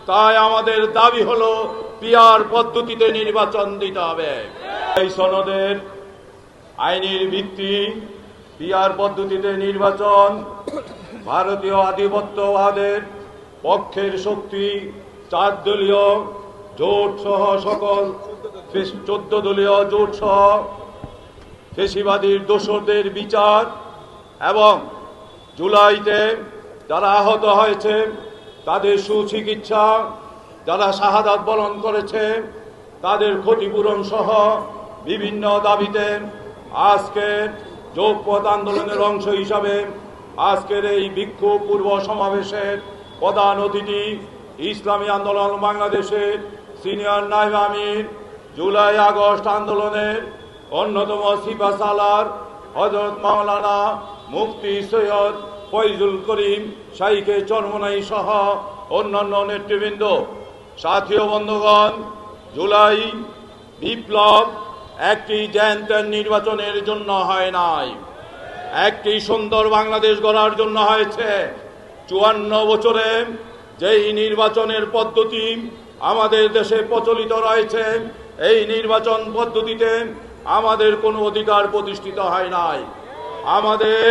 তাই আমাদের দাবি হলো পিআর পদ্ধতিতে নির্বাচন দিতে হবে। এই সনদের আইনের ভিত্তি পিআর পদ্ধতিতে নির্বাচন ভারতীয় আধিপত্যবাদের পক্ষের শক্তি 4 দলীয় জোট সহ সকল 14 দলীয় জোট সহ ফেসিবাদীর দোসরদের বিচার এবং জুলাইতে যারা আহত হয়েছে তাদের সুচিকিৎসা, যারা শাহাদাত বরণ করেছে তাদের ক্ষতিপূরণ সহ বিভিন্ন দাবিতে আজকের যোগপথ আন্দোলনের অংশ হিসাবে আজকের এই বিক্ষোভ পূর্ব সমাবেশের প্রধান অতিথি ইসলামী আন্দোলন বাংলাদেশের সিনিয়র নায়েব আমির, জুলাই আগস্ট আন্দোলনের অন্যতম সিপাহসালার হযরত মাওলানা মুফতি সৈয়দ ফয়জুল করিম শাইখে চরমনাই সহ অন্যান্য নেতৃবৃন্দ, সাথী ও বন্ধুগণ, জুলাই বিপ্লব একটি জ্যান্ত নির্বাচনের জন্য হয় নাই, একটি সুন্দর বাংলাদেশ গড়ার জন্য হয়েছে। 54 বছরে যেই নির্বাচনের পদ্ধতি আমাদের দেশে প্রচলিত রয়েছে, এই নির্বাচন পদ্ধতিতে আমাদের কোনো অধিকার প্রতিষ্ঠিত হয় নাই। আমাদের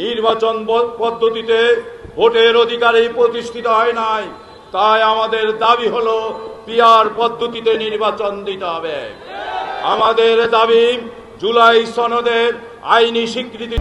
নির্বাচন পদ্ধতিতে ভোটের অধিকারই প্রতিষ্ঠিত হয় নাই। তাই আমাদের দাবি হলো পিআর পদ্ধতিতে নির্বাচন দিতে হবে। আমাদের দাবি জুলাই সনদের আইনি স্বীকৃতি।